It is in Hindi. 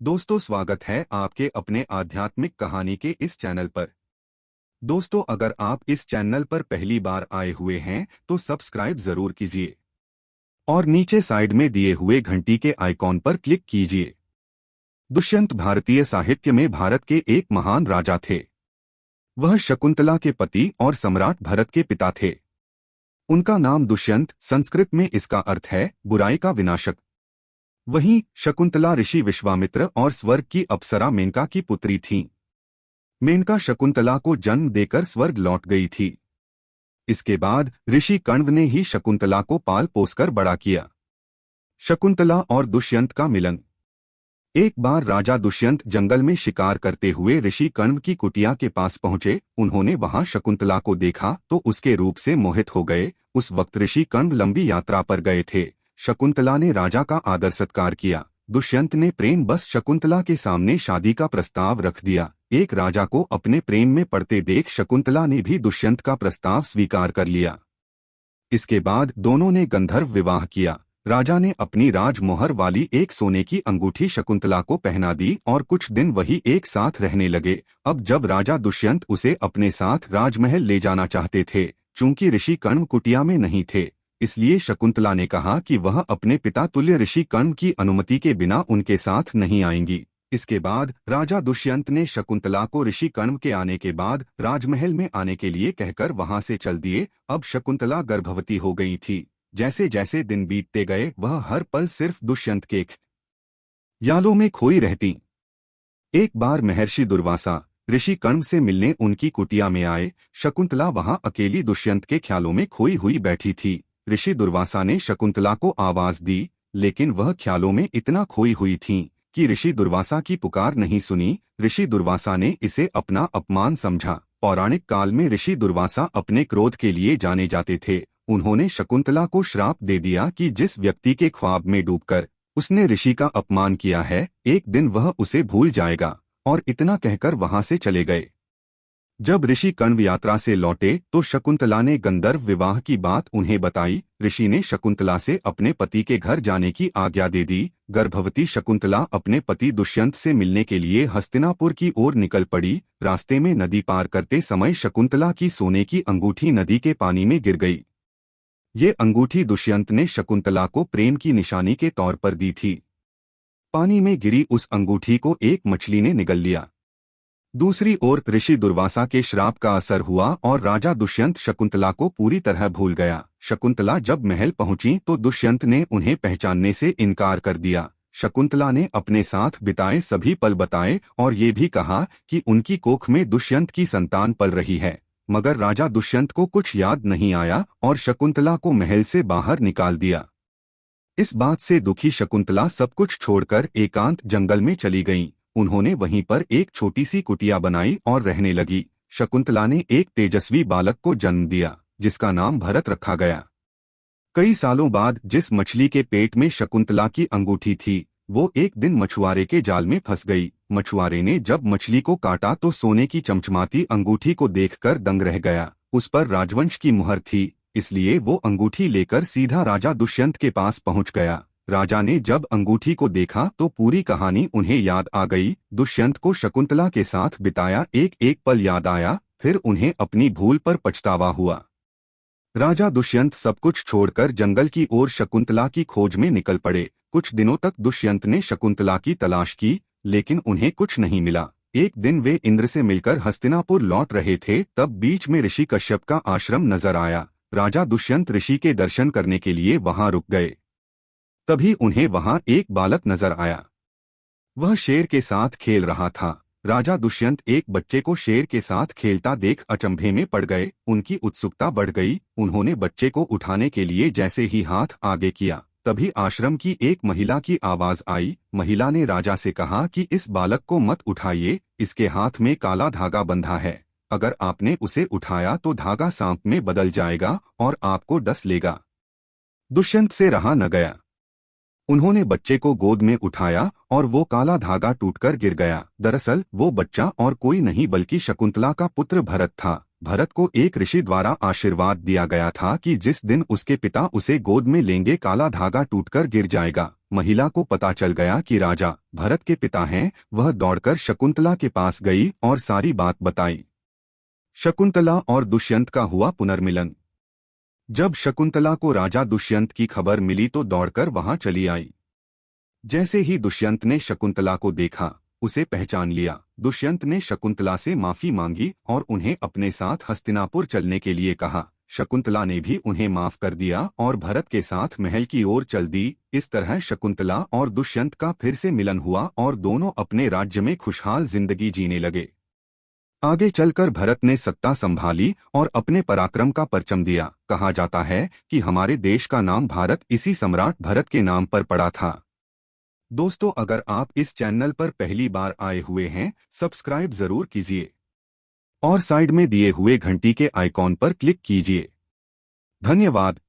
दोस्तों, स्वागत है आपके अपने आध्यात्मिक कहानी के इस चैनल पर। दोस्तों, अगर आप इस चैनल पर पहली बार आए हुए हैं तो सब्सक्राइब जरूर कीजिए और नीचे साइड में दिए हुए घंटी के आइकॉन पर क्लिक कीजिए। दुष्यंत भारतीय साहित्य में भारत के एक महान राजा थे। वह शकुंतला के पति और सम्राट भरत के पिता थे। उनका नाम दुष्यंत, संस्कृत में इसका अर्थ है बुराई का विनाशक। वहीं शकुंतला ऋषि विश्वामित्र और स्वर्ग की अप्सरा मेनका की पुत्री थीं। मेनका शकुंतला को जन्म देकर स्वर्ग लौट गई थी। इसके बाद ऋषि कण्व ने ही शकुंतला को पाल पोसकर बड़ा किया। शकुंतला और दुष्यंत का मिलन। एक बार राजा दुष्यंत जंगल में शिकार करते हुए ऋषि कण्व की कुटिया के पास पहुंचे। उन्होंने वहां शकुंतला को देखा तो उसके रूप से मोहित हो गए। उस वक्त ऋषि कण्व लंबी यात्रा पर गए थे। शकुंतला ने राजा का आदर सत्कार किया। दुष्यंत ने प्रेम बस शकुंतला के सामने शादी का प्रस्ताव रख दिया। एक राजा को अपने प्रेम में पड़ते देख शकुंतला ने भी दुष्यंत का प्रस्ताव स्वीकार कर लिया। इसके बाद दोनों ने गंधर्व विवाह किया। राजा ने अपनी राजमोहर वाली एक सोने की अंगूठी शकुंतला को पहना दी और कुछ दिन वही एक साथ रहने लगे। अब जब राजा दुष्यंत उसे अपने साथ राजमहल ले जाना चाहते थे, चूंकि ऋषि कण्व कुटिया में नहीं थे, इसलिए शकुंतला ने कहा कि वह अपने पिता तुल्य ऋषि कण्व की अनुमति के बिना उनके साथ नहीं आएंगी। इसके बाद राजा दुष्यंत ने शकुंतला को ऋषि कण्व के आने के बाद राजमहल में आने के लिए कहकर वहां से चल दिए। अब शकुंतला गर्भवती हो गई थी। जैसे जैसे दिन बीतते गए वह हर पल सिर्फ दुष्यंत के ख्यालों में खोई रहती। एक बार महर्षि दुर्वासा ऋषि कण्व से मिलने उनकी कुटिया में आए। शकुंतला वहां अकेली दुष्यंत के ख्यालों में खोई हुई बैठी थी। ऋषि दुर्वासा ने शकुंतला को आवाज दी, लेकिन वह ख्यालों में इतना खोई हुई थीं कि ऋषि दुर्वासा की पुकार नहीं सुनी। ऋषि दुर्वासा ने इसे अपना अपमान समझा। पौराणिक काल में ऋषि दुर्वासा अपने क्रोध के लिए जाने जाते थे। उन्होंने शकुंतला को श्राप दे दिया कि जिस व्यक्ति के ख्वाब में डूबकर उसने ऋषि का अपमान किया है, एक दिन वह उसे भूल जाएगा, और इतना कहकर वहां से चले गए। जब ऋषि कण्व यात्रा से लौटे तो शकुंतला ने गंधर्व विवाह की बात उन्हें बताई। ऋषि ने शकुंतला से अपने पति के घर जाने की आज्ञा दे दी। गर्भवती शकुंतला अपने पति दुष्यंत से मिलने के लिए हस्तिनापुर की ओर निकल पड़ी। रास्ते में नदी पार करते समय शकुंतला की सोने की अंगूठी नदी के पानी में गिर गई। ये अंगूठी दुष्यंत ने शकुंतला को प्रेम की निशानी के तौर पर दी थी। पानी में गिरी उस अंगूठी को एक मछली ने निगल लिया। दूसरी ओर ऋषि दुर्वासा के श्राप का असर हुआ और राजा दुष्यंत शकुंतला को पूरी तरह भूल गया। शकुंतला जब महल पहुंची तो दुष्यंत ने उन्हें पहचानने से इनकार कर दिया। शकुंतला ने अपने साथ बिताए सभी पल बताए और ये भी कहा कि उनकी कोख में दुष्यंत की संतान पल रही है। मगर राजा दुष्यंत को कुछ याद नहीं आया और शकुंतला को महल से बाहर निकाल दिया। इस बात से दुखी शकुंतला सब कुछ छोड़कर एकांत जंगल में चली गईं। उन्होंने वहीं पर एक छोटी सी कुटिया बनाई और रहने लगी। शकुंतला ने एक तेजस्वी बालक को जन्म दिया, जिसका नाम भरत रखा गया। कई सालों बाद जिस मछली के पेट में शकुंतला की अंगूठी थी, वो एक दिन मछुआरे के जाल में फंस गई। मछुआरे ने जब मछली को काटा तो सोने की चमचमाती अंगूठी को देखकर दंग रह गया। उस पर राजवंश की मुहर थी, इसलिए वो अंगूठी लेकर सीधा राजा दुष्यंत के पास पहुंच गया। राजा ने जब अंगूठी को देखा तो पूरी कहानी उन्हें याद आ गई। दुष्यंत को शकुंतला के साथ बिताया एक एक पल याद आया। फिर उन्हें अपनी भूल पर पछतावा हुआ। राजा दुष्यंत सब कुछ छोड़कर जंगल की ओर शकुंतला की खोज में निकल पड़े। कुछ दिनों तक दुष्यंत ने शकुंतला की तलाश की, लेकिन उन्हें कुछ नहीं मिला। एक दिन वे इंद्र से मिलकर हस्तिनापुर लौट रहे थे, तब बीच में ऋषि कश्यप का आश्रम नजर आया। राजा दुष्यंत ऋषि के दर्शन करने के लिए वहां रुक गए। तभी उन्हें वहां एक बालक नजर आया। वह शेर के साथ खेल रहा था। राजा दुष्यंत एक बच्चे को शेर के साथ खेलता देख अचंभे में पड़ गए। उनकी उत्सुकता बढ़ गई। उन्होंने बच्चे को उठाने के लिए जैसे ही हाथ आगे किया, तभी आश्रम की एक महिला की आवाज आई। महिला ने राजा से कहा कि इस बालक को मत उठाइए, इसके हाथ में काला धागा बंधा है। अगर आपने उसे उठाया तो धागा सांप में बदल जाएगा और आपको डस लेगा। दुष्यंत से रहा न गया। उन्होंने बच्चे को गोद में उठाया और वो काला धागा टूटकर गिर गया। दरअसल वो बच्चा और कोई नहीं बल्कि शकुंतला का पुत्र भरत था। भरत को एक ऋषि द्वारा आशीर्वाद दिया गया था कि जिस दिन उसके पिता उसे गोद में लेंगे काला धागा टूटकर गिर जाएगा। महिला को पता चल गया कि राजा भरत के पिता हैं। वह दौड़कर शकुंतला के पास गई और सारी बात बताई। शकुंतला और दुष्यंत का हुआ पुनर्मिलन। जब शकुंतला को राजा दुष्यंत की खबर मिली तो दौड़कर वहां चली आई। जैसे ही दुष्यंत ने शकुंतला को देखा, उसे पहचान लिया। दुष्यंत ने शकुंतला से माफी मांगी और उन्हें अपने साथ हस्तिनापुर चलने के लिए कहा। शकुंतला ने भी उन्हें माफ कर दिया और भरत के साथ महल की ओर चल दी। इस तरह शकुंतला और दुष्यंत का फिर से मिलन हुआ और दोनों अपने राज्य में खुशहाल जिंदगी जीने लगे। आगे चलकर भरत ने सत्ता संभाली और अपने पराक्रम का परचम दिया। कहा जाता है कि हमारे देश का नाम भारत इसी सम्राट भरत के नाम पर पड़ा था। दोस्तों, अगर आप इस चैनल पर पहली बार आए हुए हैं, सब्सक्राइब जरूर कीजिए और साइड में दिए हुए घंटी के आइकॉन पर क्लिक कीजिए। धन्यवाद।